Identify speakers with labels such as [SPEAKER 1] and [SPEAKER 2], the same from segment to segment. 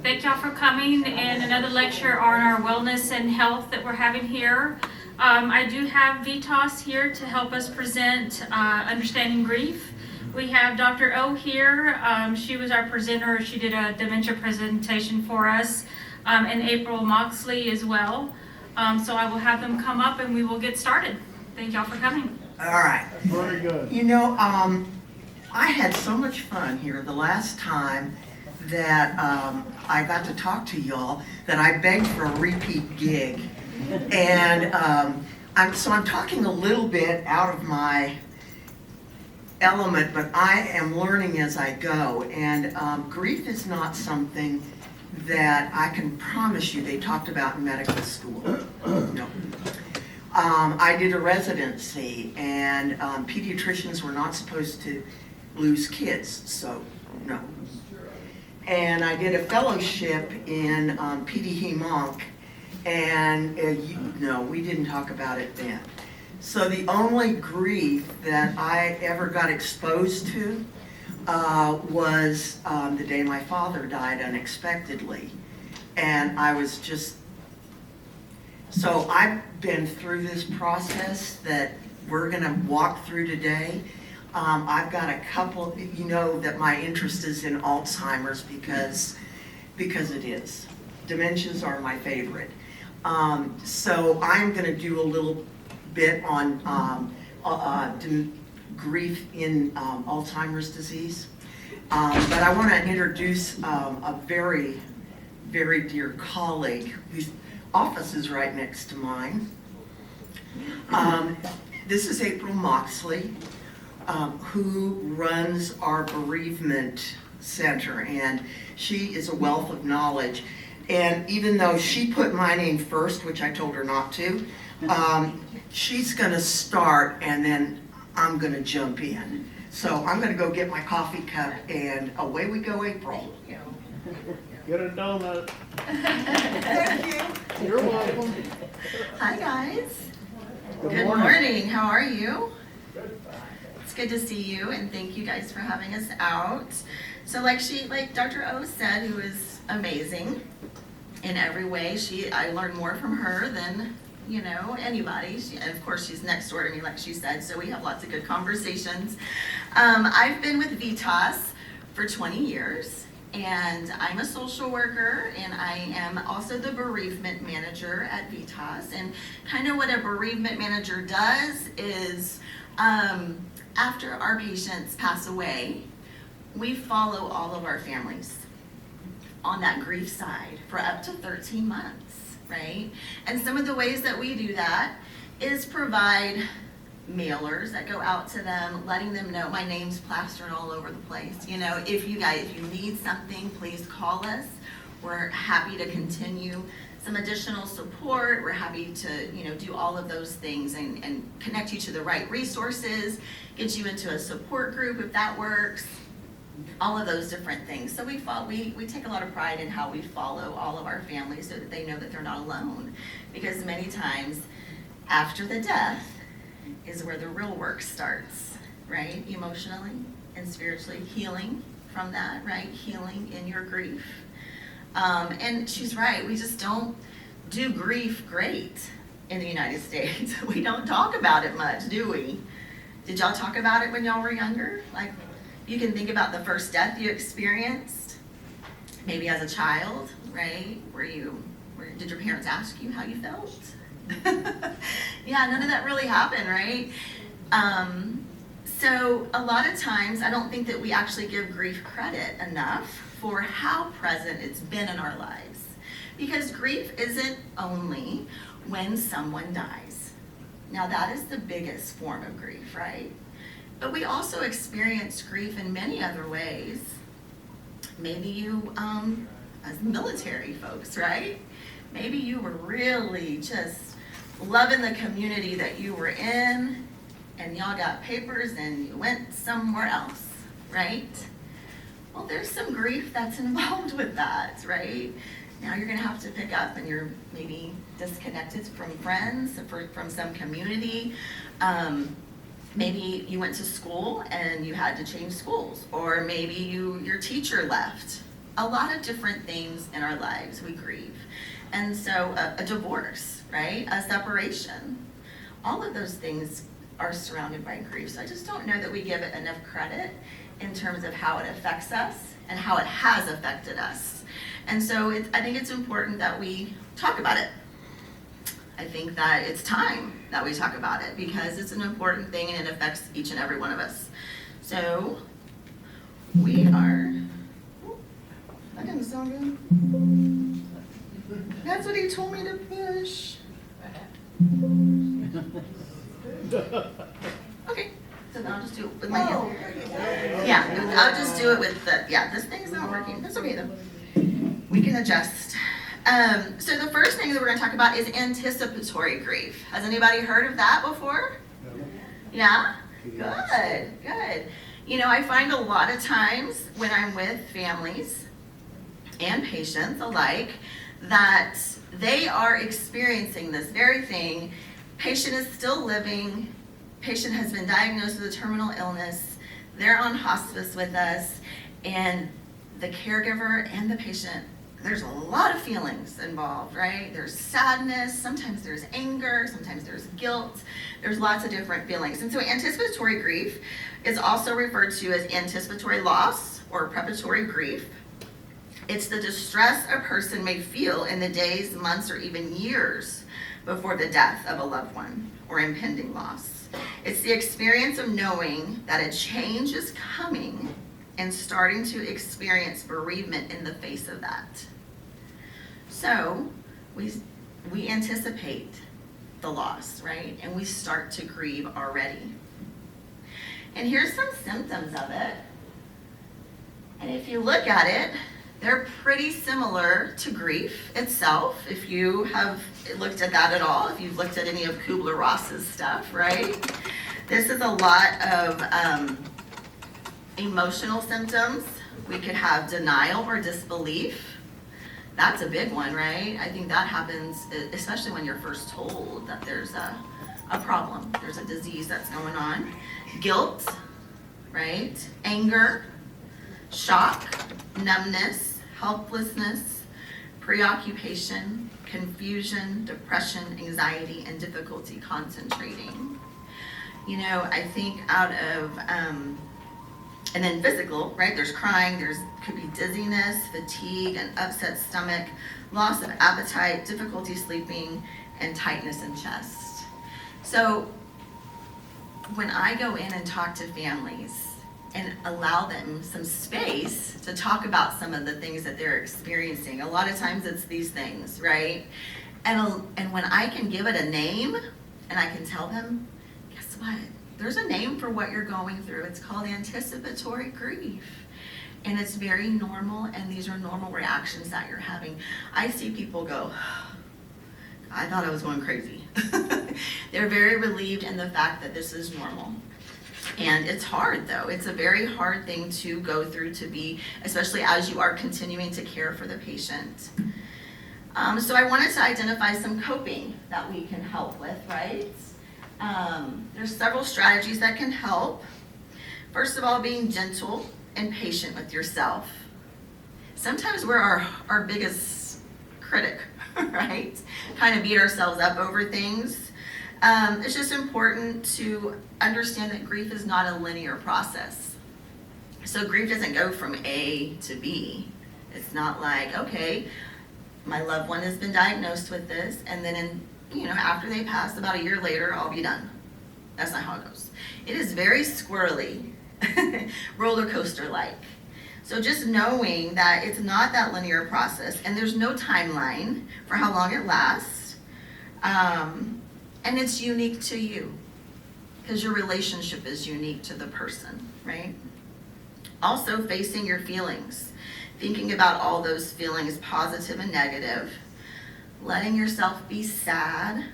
[SPEAKER 1] Thank y'all for coming and another lecture on our wellness and health that we're having here. I do have Vitas here to help us present Understanding Grief. We have Dr. O here. She was our presenter. She did a dementia presentation for us, and April Moxley as well. So I will have them come up and we will get started. Thank y'all for coming.
[SPEAKER 2] All right.
[SPEAKER 3] Very good.
[SPEAKER 2] You know, I had so much fun here the last time that I got to talk to y'all that I begged for a repeat gig. And I'm talking a little bit out of my element, but I am learning as I go. And grief is not something that I can promise you they talked about in medical school. No. I did a residency, and pediatricians were not supposed to lose kids, so no. And I did a fellowship in PD Hem/Onc, and no, we didn't talk about it then. So the only grief that I ever got exposed to was the day my father died unexpectedly. And I was just, so I've been through this process that we're gonna walk through today. I've got a couple, you know that my interest is in Alzheimer's because it is. Dementias are my favorite. So I'm gonna do a little bit on grief in Alzheimer's disease. But I wanna introduce a very, very dear colleague whose office is right next to mine. This is April Moxley, who runs our bereavement center, and she is a wealth of knowledge. And even though she put my name first, which I told her not to, she's gonna start and then I'm gonna jump in. So I'm gonna go get my coffee cup and away we go, April.
[SPEAKER 3] Get a donut.
[SPEAKER 2] Thank you.
[SPEAKER 3] You're welcome.
[SPEAKER 4] Hi guys.
[SPEAKER 3] Good
[SPEAKER 4] morning. How are you? It's good to see you and thank you guys for having us out. So like Dr. O said, who is amazing in every way. I learned more from her than, you know, anybody. And of course she's next door to me like she said, so we have lots of good conversations. I've been with Vitas for 20 years. And I'm a social worker, and I am also the bereavement manager at Vitas. And kind of what a bereavement manager does is, after our patients pass away, we follow all of our families on that grief side for up to 13 months, right? And some of the ways that we do that is provide mailers that go out to them, letting them know my name's plastered all over the place. You know, if you need something, please call us. We're happy to continue some additional support. We're happy to, you know, do all of those things and connect you to the right resources, get you into a support group if that works, all of those different things. So we take a lot of pride in how we follow all of our families so that they know that they're not alone. Because many times after the death, is where the real work starts, right? Emotionally and spiritually, healing from that, right? Healing in your grief. And she's right, we just don't do grief great in the United States. We don't talk about it much, do we? Did y'all talk about it when y'all were younger? Like, you can think about the first death you experienced, maybe as a child, right? Did your parents ask you how you felt? Yeah, none of that really happened, right? So a lot of times I don't think that we actually give grief credit enough for how present it's been in our lives. Because grief isn't only when someone dies. Now that is the biggest form of grief, right? But we also experience grief in many other ways. Maybe you, as military folks, right? Maybe you were really just loving the community that you were in, and y'all got papers and you went somewhere else, right? Well, there's some grief that's involved with that, right? Now you're gonna have to pick up and you're maybe disconnected from friends, from some community. Maybe you went to school and you had to change schools, or maybe your teacher left. a lot of different things in our lives we grieve. And so a divorce, right? A separation. All of those things are surrounded by grief. So I just don't know that we give it enough credit in terms of how it affects us and how it has affected us. And so I think it's important that we talk about it. I think that it's time that we talk about it because it's an important thing and it affects each and every one of us. So we are, that didn't sound good. That's what he told me to push. Okay, so then I'll just do it with my hand. Yeah, I'll just do it with the, yeah, this thing's not working. That's okay though. We can adjust. So the first thing that we're going to talk about is anticipatory grief. Has anybody heard of that before? Yeah? Good, good. You know, I find a lot of times when I'm with families and patients alike that they are experiencing this very thing. Patient is still living. Patient has been diagnosed with a terminal illness. They're on hospice with us, and the caregiver and the patient, there's a lot of feelings involved, right? There's sadness, sometimes there's anger, sometimes there's guilt. There's lots of different feelings. And so anticipatory grief is also referred to as anticipatory loss or preparatory grief. It's the distress a person may feel in the days, months, or even years before the death of a loved one or impending loss. It's the experience of knowing that a change is coming and starting to experience bereavement in the face of that. So we anticipate the loss, right? And we start to grieve already. And here's some symptoms of it. And if you look at it, they're pretty similar to grief itself, if you have looked at that at all, if you've looked at any of Kubler-Ross's stuff, right? This is a lot of emotional symptoms. We could have denial or disbelief. That's a big one, right? I think that happens, especially when you're first told that there's a problem, there's a disease that's going on. Guilt, right? Anger, shock, numbness, helplessness, preoccupation, confusion, depression, anxiety, and difficulty concentrating. You know, I think out of, and then physical, right? There's crying, could be dizziness, fatigue, an upset stomach, loss of appetite, difficulty sleeping, and tightness in chest. So when I go in and talk to families and allow them some space to talk about some of the things that they're experiencing, a lot of times it's these things, right? And when I can give it a name and I can tell them, guess what? There's a name for what you're going through. It's called anticipatory grief. And it's very normal, and these are normal reactions that you're having. I see people go, I thought I was going crazy. They're very relieved in the fact that this is normal. And it's hard though. It's a very hard thing to go through, to be, especially as you are continuing to care for the patient. So I wanted to identify some coping that we can help with, right? There's several strategies that can help. First of all, being gentle and patient with yourself. Sometimes we're our biggest critic, right? Kind of beat ourselves up over things. It's just important to understand that grief is not a linear process. So grief doesn't go from A to B. It's not like, okay, my loved one has been diagnosed with this, and then after they pass, about a year later, I'll be done. That's not how it goes. It is very squirrely, roller coaster like. So just knowing that it's not that linear process, and there's no timeline for how long it lasts, and it's unique to you, because your relationship is unique to the person, right? Also, facing your feelings, thinking about all those feelings, positive and negative, letting yourself be sad,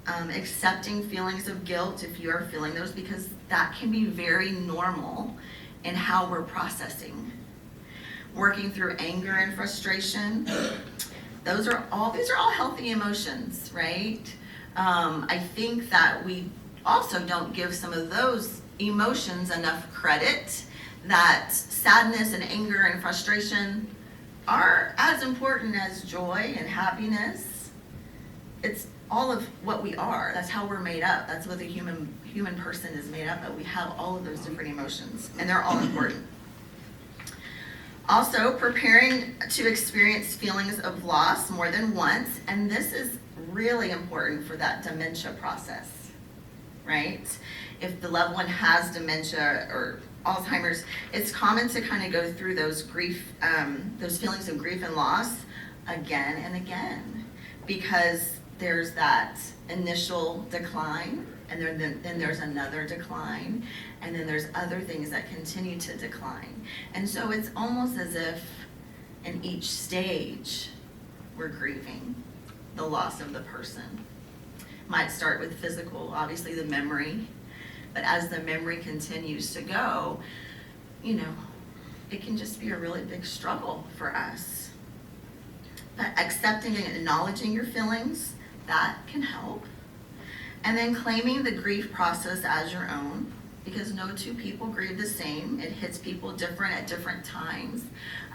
[SPEAKER 4] accepting feelings of guilt if you are feeling those, because that can be very normal in how we're processing. Working through anger and frustration. These are all healthy emotions, right? I think that we also don't give some of those emotions enough credit, that sadness and anger and frustration, are as important as joy and happiness. It's all of what we are. That's how we're made up. That's what the human person is made up of. We have all of those different emotions, and they're all important. Also, preparing to experience feelings of loss more than once, and this is really important for that dementia process, right? If the loved one has dementia or Alzheimer's, it's common to kind of go through those those feelings of grief and loss again and again, because there's that initial decline, and then there's another decline, and then there's other things that continue to decline. And so it's almost as if in each stage we're grieving the loss of the person. Might start with physical, obviously the memory, but as the memory continues to go, you know, it can just be a really big struggle for us. But accepting and acknowledging your feelings, that can help. And then claiming the grief process as your own, because no two people grieve the same. It hits people different at different times.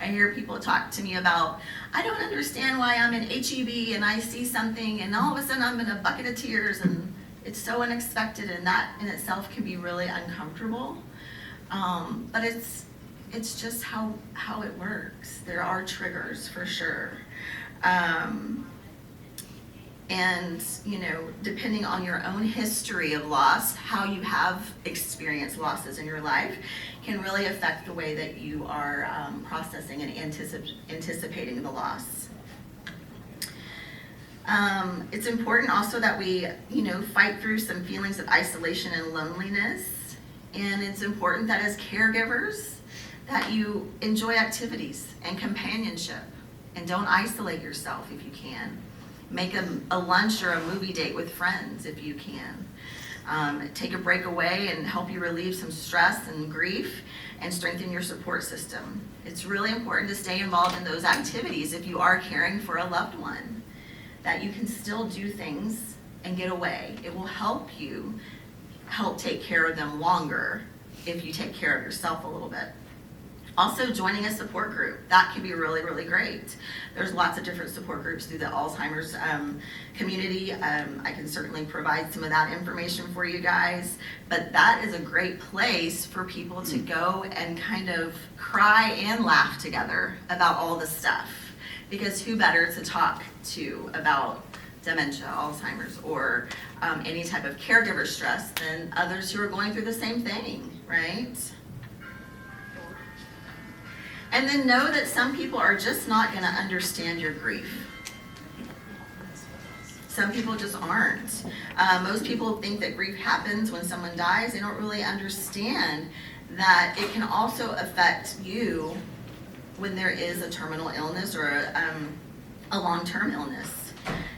[SPEAKER 4] I hear people talk to me about, I don't understand why I'm in HEB and I see something and all of a sudden I'm in a bucket of tears, and it's so unexpected, and that in itself can be really uncomfortable. But it's just how it works. There are triggers for sure. And, you know, depending on your own history of loss, how you have experienced losses in your life can really affect the way that you are processing and anticipating the loss. It's important also that we, you know, fight through some feelings of isolation and loneliness. And it's important that as caregivers that you enjoy activities and companionship, and don't isolate yourself if you can. Make a lunch or a movie date with friends if you can. Take a break away and help you relieve some stress and grief and strengthen your support system. It's really important to stay involved in those activities if you are caring for a loved one, that you can still do things and get away. It will help you help take care of them longer if you take care of yourself a little bit. Also, joining a support group, that can be really, really great. There's lots of different support groups through the Alzheimer's community. I can certainly provide some of that information for you guys, but that is a great place for people to go and kind of cry and laugh together about all the stuff. Because who better to talk to about dementia, Alzheimer's, or any type of caregiver stress than others who are going through the same thing, right? And then know that some people are just not going to understand your grief. Some people just aren't. Most people think that grief happens when someone dies. They don't really understand that it can also affect you when there is a terminal illness or a long-term illness.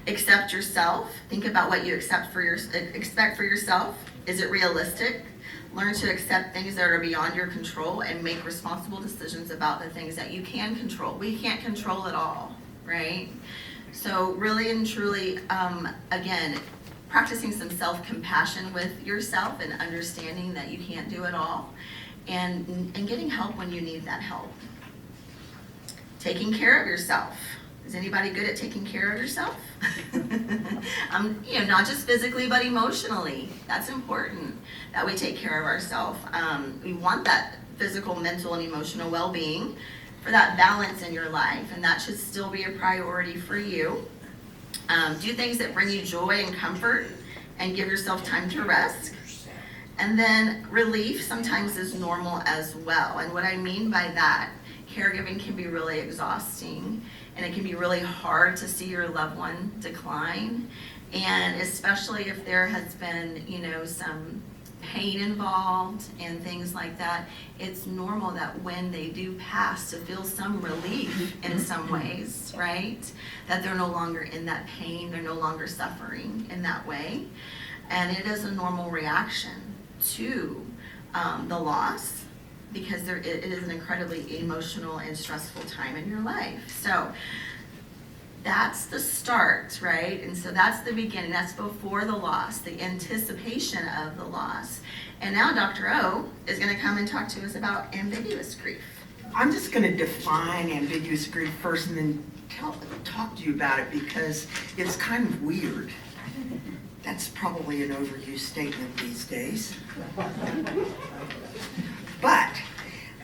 [SPEAKER 4] Accept yourself. Think about what you expect for yourself. Is it realistic? Learn to accept things that are beyond your control and make responsible decisions about the things that you can control. We can't control it all, right? So really and truly, again, practicing some self-compassion with yourself and understanding that you can't do it all, and getting help when you need that help. Taking care of yourself. Is anybody good at taking care of yourself? You know, not just physically, but emotionally. That's important that we take care of ourselves. We want that physical, mental, and emotional well-being for that balance in your life, and that should still be a priority for you. Do things that bring you joy and comfort, and give yourself time to rest. And then relief sometimes is normal as well. And what I mean by that, caregiving can be really exhausting, and it can be really hard to see your loved one decline. And especially if there has been, you know, some pain involved and things like that, it's normal that when they do pass to feel some relief in some ways, right? That they're no longer in that pain, they're no longer suffering in that way. And it is a normal reaction to the loss, because it is an incredibly emotional and stressful time in your life. So that's the start, right? And so that's the beginning. That's before the loss, the anticipation of the loss. And now Dr. O is going to come and talk to us about ambiguous grief.
[SPEAKER 2] I'm just going to define ambiguous grief first and then talk to you about it because it's kind of weird. That's probably an overused statement these days. But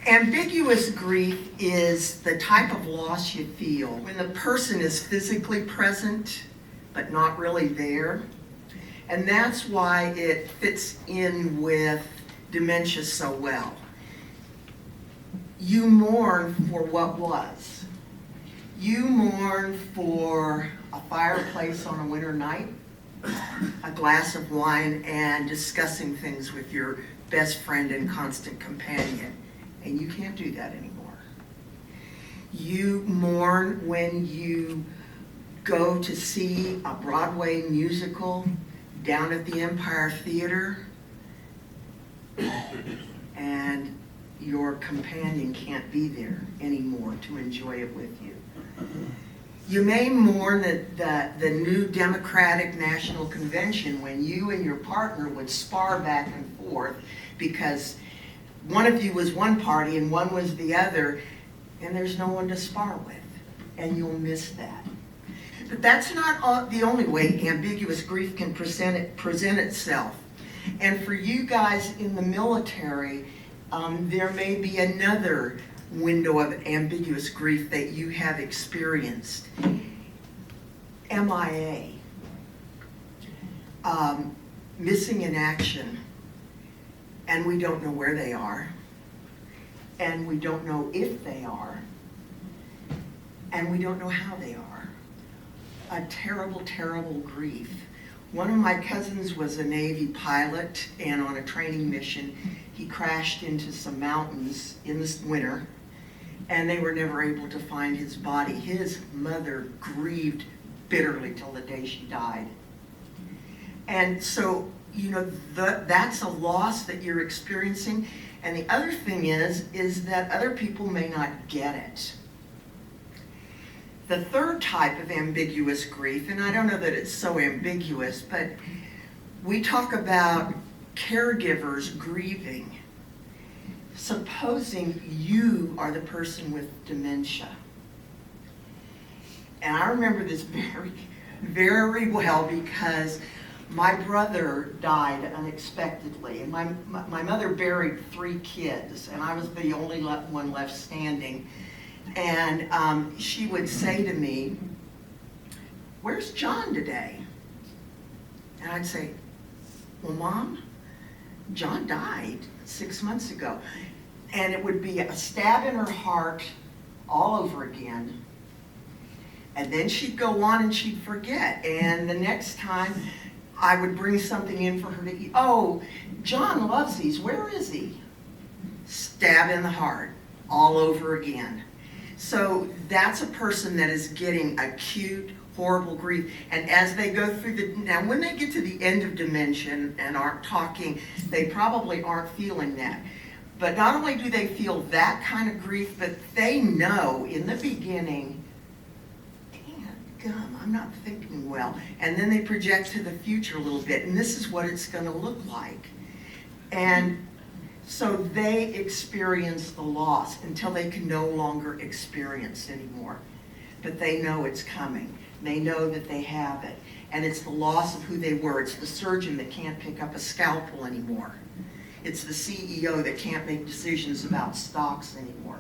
[SPEAKER 2] ambiguous grief is the type of loss you feel when the person is physically present but not really there. And that's why it fits in with dementia so well. You mourn for what was. You mourn for a fireplace on a winter night, a glass of wine, and discussing things with your best friend and constant companion. And you can't do that anymore. You mourn when you go to see a Broadway musical down at the Empire Theater and your companion can't be there anymore to enjoy it with you. You may mourn the new Democratic National Convention when you and your partner would spar back and forth because one of you was one party and one was the other, and there's no one to spar with, and you'll miss that. But that's not the only way ambiguous grief can present itself. And for you guys in the military, there may be another window of ambiguous grief that you have experienced. MIA, missing in action, and we don't know where they are, and we don't know if they are, and we don't know how they are. A terrible, terrible grief. One of my cousins was a Navy pilot, and on a training mission, he crashed into some mountains in this winter, and they were never able to find his body. His mother grieved bitterly till the day she died. And so, you know, that's a loss that you're experiencing. And the other thing is that other people may not get it. The third type of ambiguous grief, and I don't know that it's so ambiguous, but we talk about caregivers grieving. Supposing you are the person with dementia. And I remember this very, very well because my brother died unexpectedly, and my mother buried 3 kids, and I was the only one left standing. And she would say to me, "Where's John today?" And I'd say, "Well, Mom, John died 6 months ago." And it would be a stab in her heart all over again. And then she'd go on and she'd forget. And the next time I would bring something in for her to eat. "Oh, John loves these. Where is he?" Stab in the heart all over again. So that's a person that is getting acute, horrible grief. And as they go through now when they get to the end of dementia and aren't talking, they probably aren't feeling that. But not only do they feel that kind of grief, but they know in the beginning, "Gum, I'm not thinking well." And then they project to the future a little bit, and this is what it's going to look like. And so they experience the loss until they can no longer experience anymore. But they know it's coming. They know that they have it. And it's the loss of who they were. It's the surgeon that can't pick up a scalpel anymore. It's the CEO that can't make decisions about stocks anymore.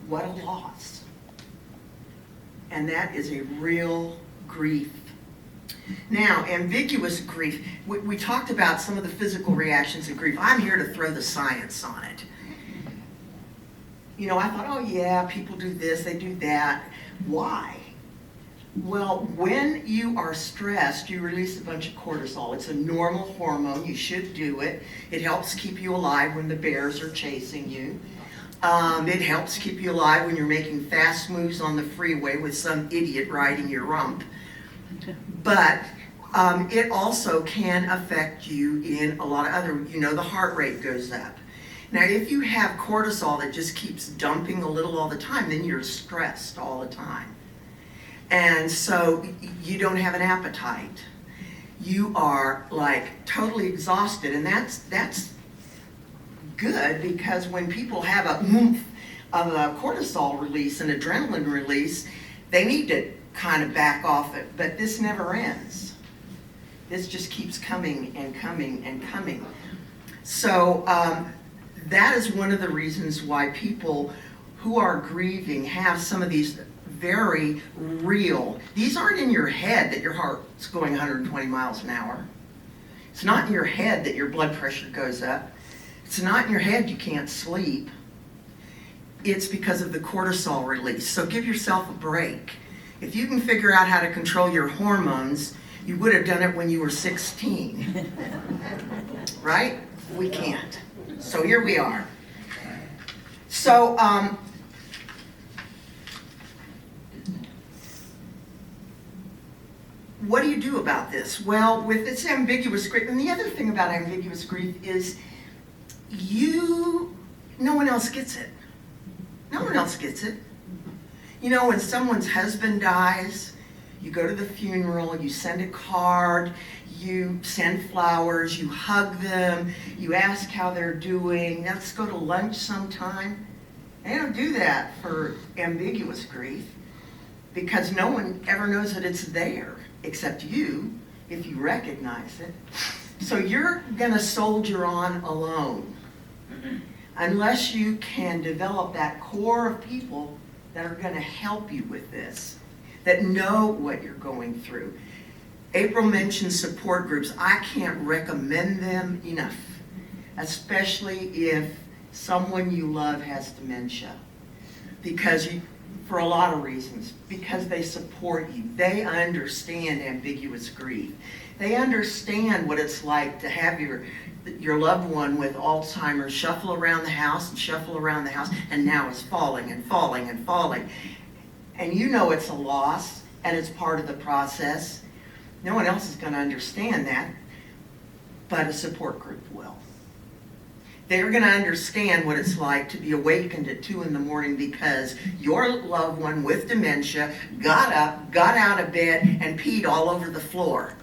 [SPEAKER 2] What a loss. And that is a real grief. Now, ambiguous grief. We talked about some of the physical reactions of grief. I'm here to throw the science on it. You know, I thought, oh yeah, people do this, they do that. Why? Well, when you are stressed, you release a bunch of cortisol. It's a normal hormone. You should do it. It helps keep you alive when the bears are chasing you. It helps keep you alive when you're making fast moves on the freeway with some idiot riding your rump. But it also can affect you in a lot of other, you know, the heart rate goes up. Now, if you have cortisol that just keeps dumping a little all the time, then you're stressed all the time. And so you don't have an appetite. You are like totally exhausted, and that's good because when people have a oomph of a cortisol release and adrenaline release, they need to kind of back off it, but this never ends. This just keeps coming and coming and coming. So that is one of the reasons why people who are grieving have some of these very real, these aren't in your head that your heart's going 120 miles an hour. It's not in your head that your blood pressure goes up. It's not in your head you can't sleep. It's because of the cortisol release. So give yourself a break. If you can figure out how to control your hormones, you would have done it when you were 16. Right? We can't. So here we are. So, what do you do about this? Well, with this ambiguous grief, and the other thing about ambiguous grief is no one else gets it. No one else gets it. You know, when someone's husband dies, you go to the funeral, you send a card, you send flowers, you hug them, you ask how they're doing, let's go to lunch sometime. They don't do that for ambiguous grief because no one ever knows that it's there except you, if you recognize it. So you're gonna soldier on alone unless you can develop that core of people that are gonna help you with this, that know what you're going through. April mentioned support groups. I can't recommend them enough, especially if someone you love has dementia, for a lot of reasons, because they support you. They understand ambiguous grief. They understand what it's like to have your loved one with Alzheimer's shuffle around the house and now is falling and falling and falling. And you know it's a loss and it's part of the process. No one else is going to understand that, but a support group will. They're going to understand what it's like to be awakened at 2 a.m. because your loved one with dementia got up, got out of bed, and peed all over the floor.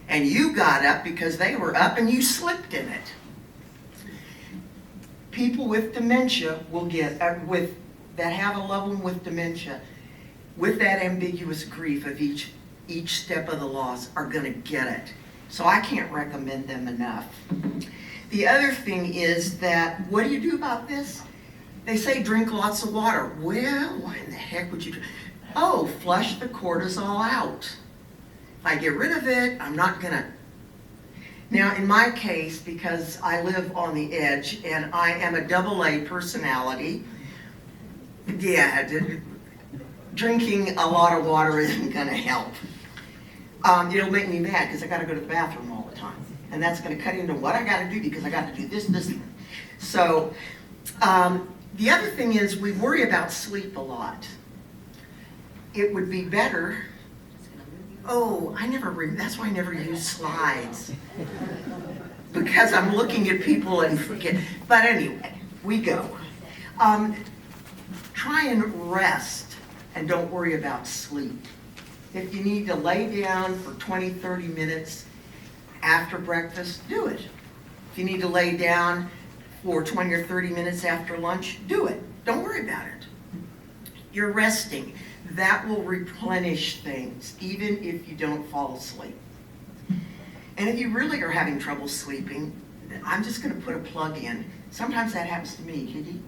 [SPEAKER 2] And you got up because they were up and you slipped in it. People with dementia will get, that have a loved one with dementia, with that ambiguous grief of each step of the loss, are going to get it. So I can't recommend them enough. The other thing is that, what do you do about this? They say drink lots of water. Well, why in the heck would you do? Oh, flush the cortisol out. If I get rid of it, I'm not gonna. Now, in my case, because I live on the edge and I am a AA personality, yeah, drinking a lot of water isn't gonna help. It'll make me mad because I gotta go to the bathroom all the time. And that's going to cut into what I got to do because I got to do this. So the other thing is we worry about sleep a lot. It would be better. Oh, that's why I never use slides. Because I'm looking at people and forget. But anyway, we go. Try and rest and don't worry about sleep. If you need to lay down for 20, 30 minutes, after breakfast, do it. If you need to lay down for 20 or 30 minutes after lunch, do it. Don't worry about it. You're resting. That will replenish things, even if you don't fall asleep. And if you really are having trouble sleeping, I'm just going to put a plug in. Sometimes that happens to me, Kitty.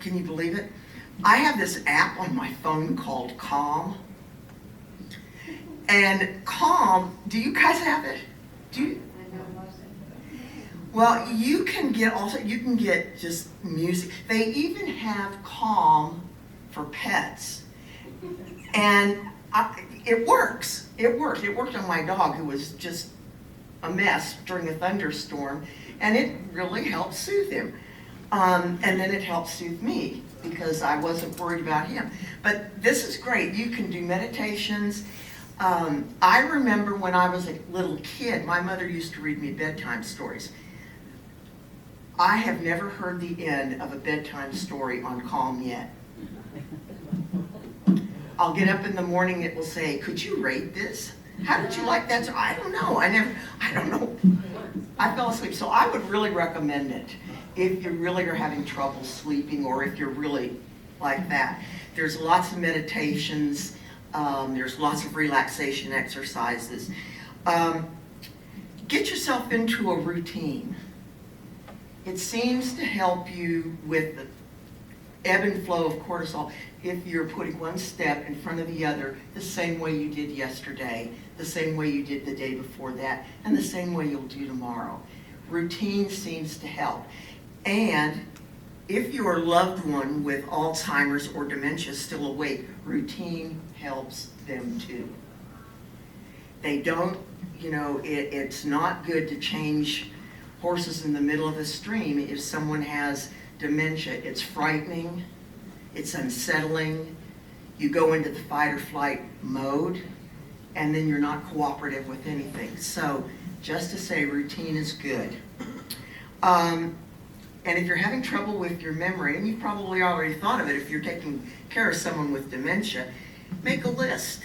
[SPEAKER 2] Can you believe it? I have this app on my phone called Calm. And Calm, do you guys have it? Well, you can get just music. They even have Calm for pets. And it works. It worked. It worked on my dog who was just a mess during a thunderstorm. And it really helped soothe him. And then it helped soothe me because I wasn't worried about him. But this is great. You can do meditations. I remember when I was a little kid, my mother used to read me bedtime stories. I have never heard the end of a bedtime story on Calm yet. I'll get up in the morning, it will say, could you rate this? How did you like that? I don't know. I don't know. I fell asleep. So I would really recommend it. if you really are having trouble sleeping, or if you're really like that. There's lots of meditations, there's lots of relaxation exercises. Get yourself into a routine. It seems to help you with the ebb and flow of cortisol if you're putting one step in front of the other the same way you did yesterday, the same way you did the day before that, and the same way you'll do tomorrow. Routine seems to help. And if your loved one with Alzheimer's or dementia is still awake, routine helps them too. They don't, it's not good to change horses in the middle of a stream if someone has dementia. It's frightening, it's unsettling. You go into the fight or flight mode, and then you're not cooperative with anything. So just to say, routine is good. And if you're having trouble with your memory, and you've probably already thought of it if you're taking care of someone with dementia, make a list.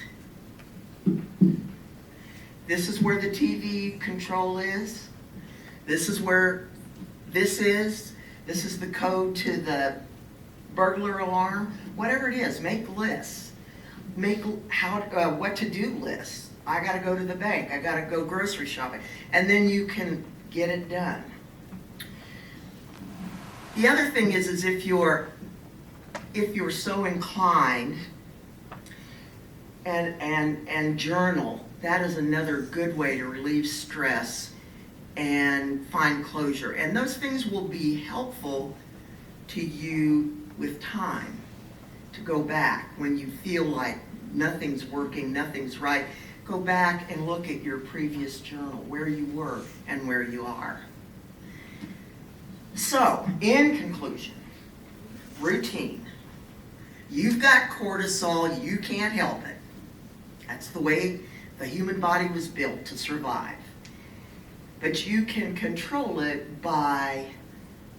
[SPEAKER 2] This is where the TV control is. This is where this is. This is the code to the burglar alarm. Whatever it is, make lists. Make what to do lists. I got to go to the bank. I got to go grocery shopping. And then you can get it done. The other thing is if you're so inclined, and journal, that is another good way to relieve stress and find closure. And those things will be helpful to you with time, to go back when you feel like nothing's working, nothing's right. Go back and look at your previous journal, where you were and where you are. So, in conclusion, routine. You've got cortisol, you can't help it. That's the way the human body was built to survive. But you can control it by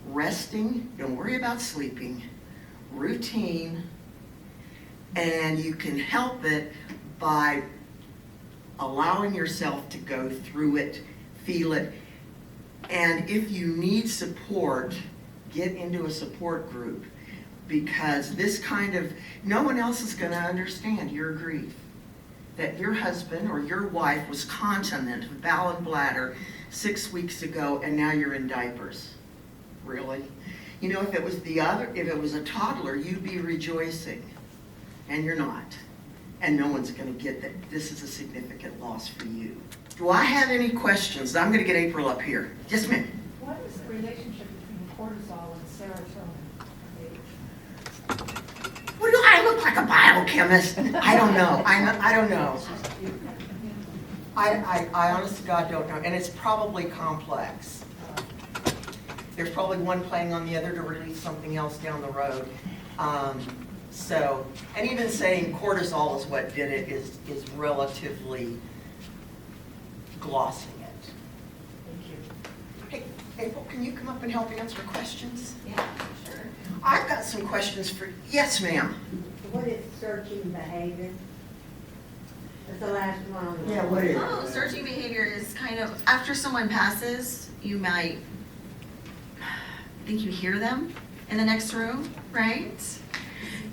[SPEAKER 2] resting, don't worry about sleeping, routine, and you can help it by allowing yourself to go through it, feel it. And if you need support, get into a support group, because this no one else is going to understand your grief. That your husband or your wife was continent with bowel and bladder 6 weeks ago, and now you're in diapers. Really? If it was a toddler, you'd be rejoicing, and you're not. And no one's going to get that this is a significant loss for you. Do I have any questions? I'm going to get April up here. Yes, ma'am.
[SPEAKER 5] What is the relationship between cortisol and serotonin?
[SPEAKER 2] What do I look like, a biochemist? I don't know. I don't know. I honest to God don't know. And it's probably complex. There's probably one playing on the other to release something else down the road. And even saying cortisol is what did it is relatively glossing it.
[SPEAKER 5] Thank you.
[SPEAKER 2] Hey, April, can you come up and help answer questions?
[SPEAKER 4] Yeah, sure.
[SPEAKER 2] I've got some questions for, yes, ma'am.
[SPEAKER 6] What is searching behavior? That's the last one on the.
[SPEAKER 2] Yeah, what is it?
[SPEAKER 4] Oh, searching behavior is kind of, after someone passes, you might think you hear them in the next room, right?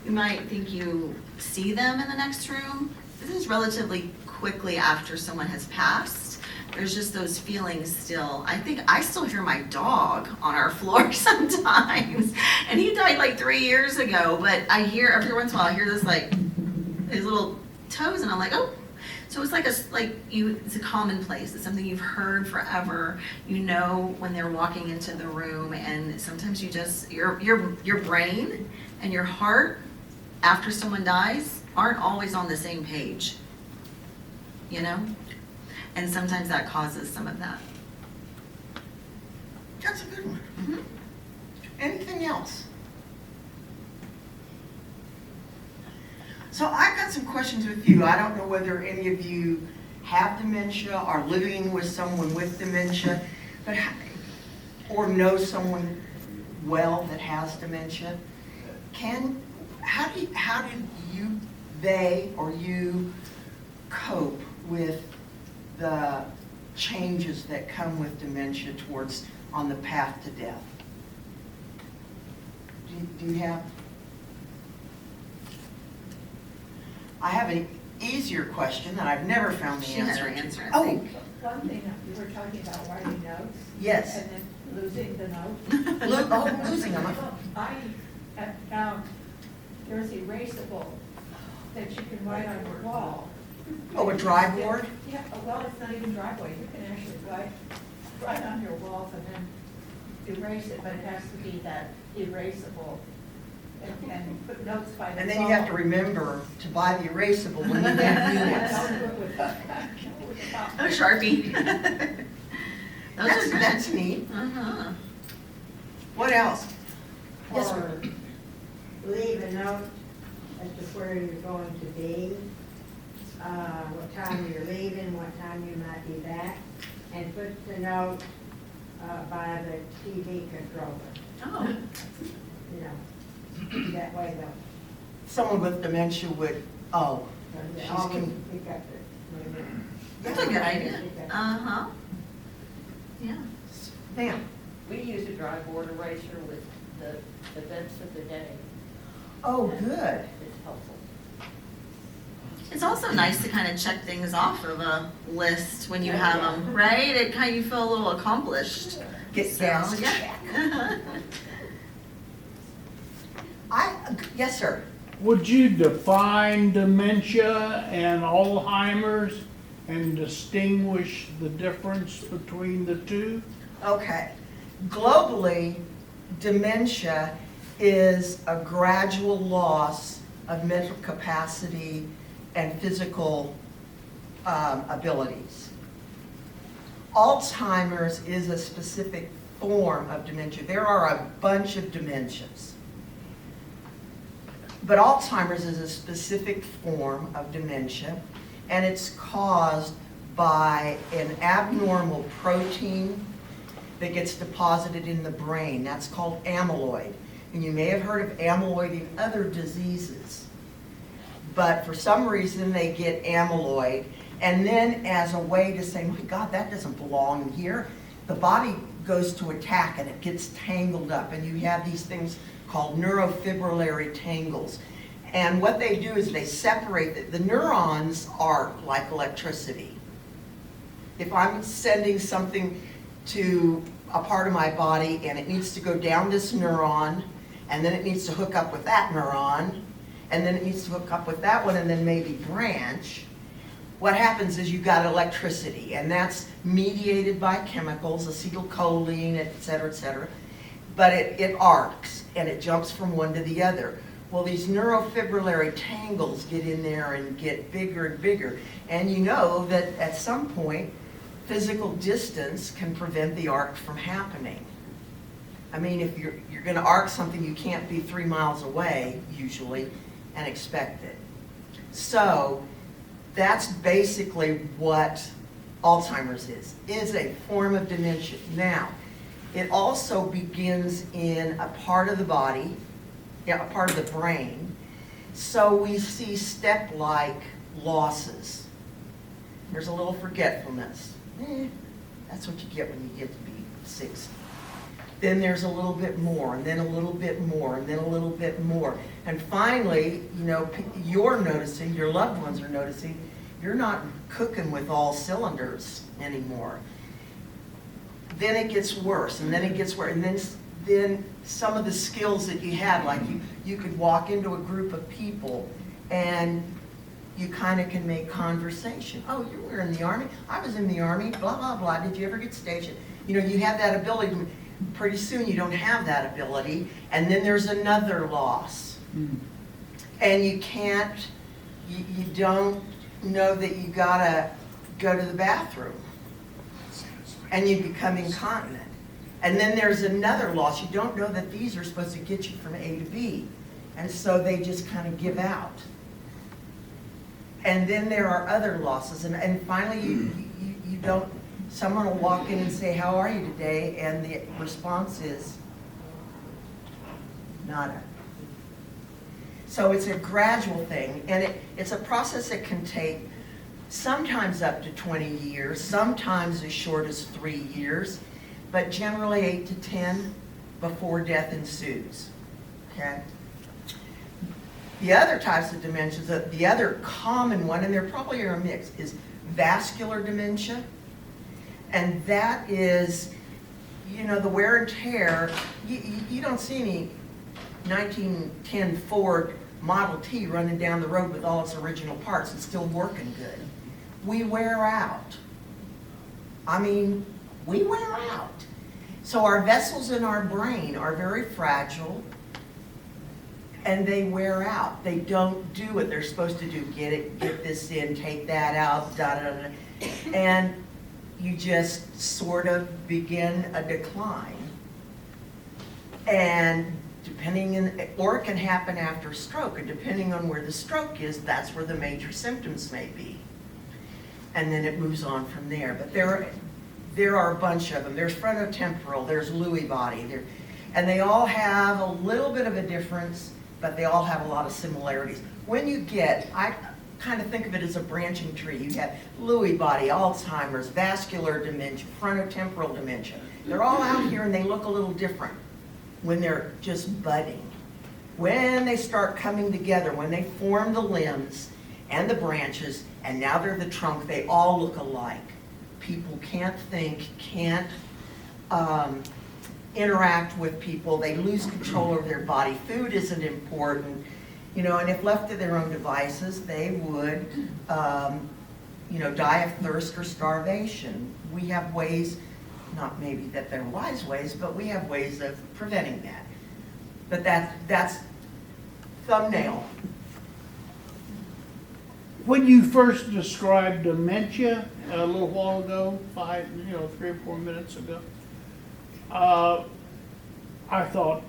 [SPEAKER 4] You might think you see them in the next room. This is relatively quickly after someone has passed. There's just those feelings still. I think I still hear my dog on our floor sometimes. And he died like 3 years ago, but I hear every once in a while, I hear this his little toes, and I'm like, oh. So it's it's a commonplace. It's something you've heard forever. You know when they're walking into the room, and sometimes you just, your brain and your heart after someone dies aren't always on the same page, And sometimes that causes some of that.
[SPEAKER 2] That's a good one.
[SPEAKER 4] Mm-hmm.
[SPEAKER 2] Anything else? So I've got some questions with you. I don't know whether any of you have dementia, are living with someone with dementia, or know someone well that has dementia. How did they or you cope with the changes that come with dementia on the path to death? do you have? I have an easier question that I've never found the
[SPEAKER 4] She had
[SPEAKER 2] answer
[SPEAKER 4] her
[SPEAKER 2] to.
[SPEAKER 4] answer, I
[SPEAKER 2] Oh,
[SPEAKER 4] think.
[SPEAKER 5] One thing, you were talking about writing notes.
[SPEAKER 2] yes.
[SPEAKER 5] And then losing the note.
[SPEAKER 2] Oh, losing them.
[SPEAKER 5] I have found there's erasable that you can write on your wall.
[SPEAKER 2] Oh, a dry board?
[SPEAKER 5] Yeah, well, it's not even driveway, you can actually write on your walls and then erase it, but it has to be that erasable. And put notes by the.
[SPEAKER 2] And then you have to remember to buy the erasable when you get units.
[SPEAKER 4] Oh, Sharpie. Those are good.
[SPEAKER 2] That's neat.
[SPEAKER 4] Uh-huh.
[SPEAKER 2] What else? Yes,
[SPEAKER 6] Or
[SPEAKER 2] sir.
[SPEAKER 6] leave a note as to where you're going to be, what time you're leaving, what time you might be back, and put the note by the TV controller,
[SPEAKER 4] Oh,
[SPEAKER 6] you know, that way they'll.
[SPEAKER 2] Someone with dementia would, oh,
[SPEAKER 6] They
[SPEAKER 2] She's
[SPEAKER 6] always
[SPEAKER 2] con-
[SPEAKER 6] pick up it.
[SPEAKER 4] that's a good idea. Uh-huh. Yeah.
[SPEAKER 2] ma'am.
[SPEAKER 7] We use a dry board eraser with the events of the day.
[SPEAKER 2] Oh, good.
[SPEAKER 7] It's helpful.
[SPEAKER 4] It's also nice to kind of check things off of a list when you have them, right? It kind of, you feel a little accomplished.
[SPEAKER 2] Get
[SPEAKER 4] So,
[SPEAKER 2] gas.
[SPEAKER 4] yeah.
[SPEAKER 2] Yes, sir.
[SPEAKER 3] Would you define dementia and Alzheimer's and distinguish the difference between the two?
[SPEAKER 2] Okay. Globally, dementia is a gradual loss of mental capacity and physical abilities. Alzheimer's is a specific form of dementia. There are a bunch of dementias. But Alzheimer's is a specific form of dementia, and it's caused by an abnormal protein that gets deposited in the brain. That's called amyloid. And you may have heard of amyloid in other diseases. But for some reason, they get amyloid. And then as a way to say, my God, that doesn't belong here, the body goes to attack and it gets tangled up. And you have these things called neurofibrillary tangles. And what they do is they separate, the neurons are like electricity. If I'm sending something to a part of my body and it needs to go down this neuron, and then it needs to hook up with that neuron, and then it needs to hook up with that one and then maybe branch, what happens is you've got electricity, and that's mediated by chemicals, acetylcholine, et cetera, but it arcs and it jumps from one to the other. Well, these neurofibrillary tangles get in there and get bigger and bigger, and you know that at some point, physical distance can prevent the arc from happening. I mean, if you're going to arc something, you can't be 3 miles away, usually, and expect it. So that's basically what Alzheimer's is a form of dementia. Now, it also begins in a part of the body, a part of the brain, so we see step-like losses. There's a little forgetfulness. That's what you get when you get to be 60. Then there's a little bit more, and then a little bit more, and then a little bit more. And finally, you know, you're noticing, your loved ones are noticing, you're not cooking with all cylinders anymore. Then it gets worse, and then it gets worse, and then some of the skills that you had, like you could walk into a group of people and you kind of can make conversation. Oh, you were in the Army? I was in the Army, blah, blah, blah. Did you ever get stationed? You know, you have that ability. Pretty soon you don't have that ability. And then there's another loss. And you can't, you don't know that you gotta go to the bathroom. And you become incontinent. And then there's another loss. You don't know that these are supposed to get you from A to B. And so they just kind of give out. And then there are other losses. And finally, you don't, someone will walk in and say, how are you today? And the response is, nada. So it's a gradual thing. And it's a process that can take sometimes up to 20 years, sometimes as short as 3 years, but generally 8 to 10 before death ensues. okay? The other types of dementias, the other common one, and there probably are a mix, is vascular dementia. And that is, you know, the wear and tear. You don't see any 1910 Ford Model T running down the road with all its original parts and still working good. We wear out. I mean, we wear out. So our vessels in our brain are very fragile and they wear out. They don't do what they're supposed to do. Get this in, take that out, da da da. And you just sort of begin a decline. And or it can happen after a stroke, and depending on where the stroke is, that's where the major symptoms may be. And then it moves on from there. But there are a bunch of them. There's frontotemporal, there's Lewy body, and they all have a little bit of a difference, but they all have a lot of similarities. When you get, I kind of think of it as a branching tree. You have Lewy body, Alzheimer's, vascular dementia, frontotemporal dementia. They're all out here and they look a little different when they're just budding. When they start coming together, when they form the limbs and the branches, and now they're the trunk, they all look alike. People can't think, can't interact with people. They lose control over their body. Food isn't important. You know, and if left to their own devices, they would, you know, die of thirst or starvation. We have ways, not maybe that they're wise ways, but we have ways of preventing that. But that's thumbnail.
[SPEAKER 3] When you first described dementia a little while ago, 3 or 4 minutes ago, I thought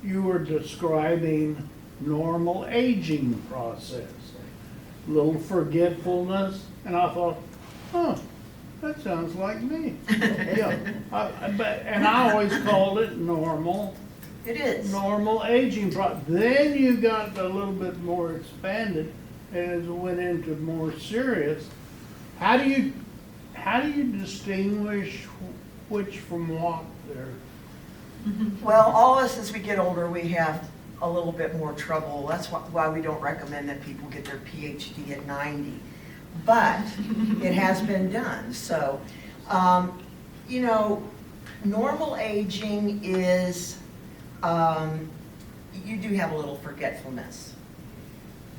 [SPEAKER 3] you were describing normal aging process, little forgetfulness, and I thought, huh, that sounds like me. Yeah, and I always called it normal.
[SPEAKER 2] It is.
[SPEAKER 3] Normal aging process. Then you got a little bit more expanded as it went into more serious. How do you distinguish which from what there?
[SPEAKER 2] Well, all of us, as we get older, we have a little bit more trouble. That's why we don't recommend that people get their PhD at 90. But it has been done. So, you know, normal aging is, you do have a little forgetfulness.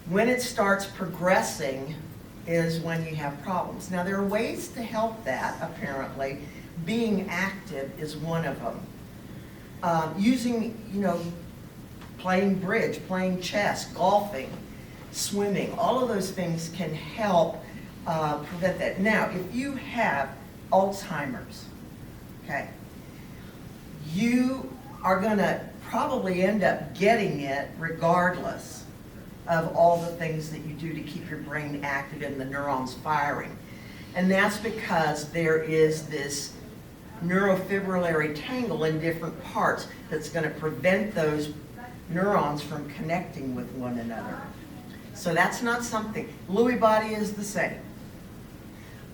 [SPEAKER 2] When it starts progressing is when you have problems. Now, there are ways to help that, apparently. Being active is one of them. Using, you know, playing bridge, playing chess, golfing, swimming, all of those things can help prevent that. Now, if you have Alzheimer's, okay, you are going to probably end up getting it regardless of all the things that you do to keep your brain active and the neurons firing. And that's because there is this neurofibrillary tangle in different parts that's going to prevent those neurons from connecting with one another. So that's not something. Lewy body is the same.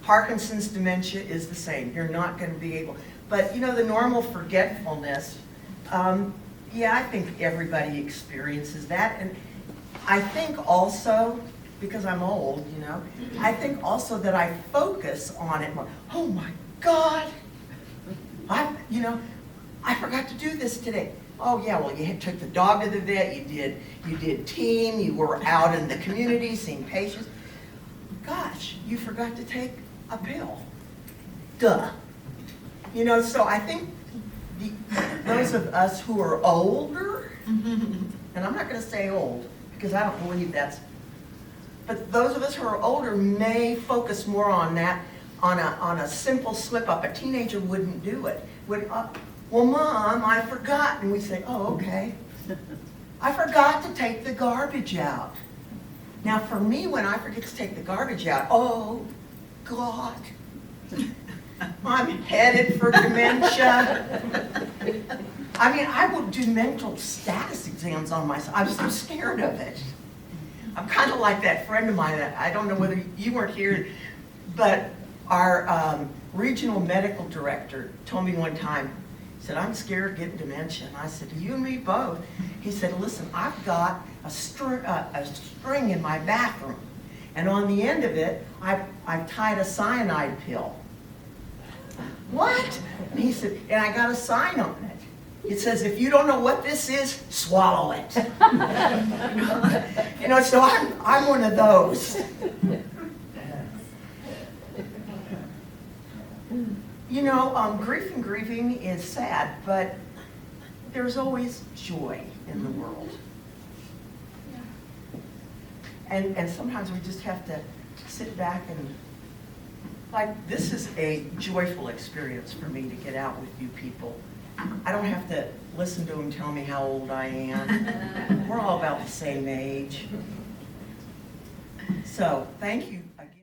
[SPEAKER 2] Parkinson's dementia is the same. You're not going to be able, but you know, the normal forgetfulness, yeah, I think everybody experiences that. And I think also, because I'm old, you know, I think also that I focus on it more. Oh my God, I forgot to do this today. Oh yeah, well you took the dog to the vet, you did team, you were out in the community seeing patients. Gosh, you forgot to take a pill. Duh. You know, so I think those of us who are older, and I'm not going to say old because I don't believe that's, but those of us who are older may focus more on that, on a simple slip up. A teenager wouldn't do it. Well, Mom, I forgot. And we say, oh, okay. I forgot to take the garbage out. Now, for me, when I forget to take the garbage out, oh, God, I'm headed for dementia. I mean, I would do mental status exams on myself. I'm so scared of it. I'm kind of like that friend of mine. I don't know whether you weren't here, but our regional medical director told me one time, He said, I'm scared of getting dementia. And I said, you and me both. He said, listen, I've got a string in my bathroom. And on the end of it, I've tied a cyanide pill. What? And he said, and I got a sign on it. It says, if you don't know what this is, swallow it. You know, so I'm one of those. You know, grief and grieving is sad, but there's always joy in the world. And sometimes we just have to sit back and, like, this is a joyful experience for me to get out with you people. I don't have to listen to them tell me how old I am. We're all about the same age. So, thank you.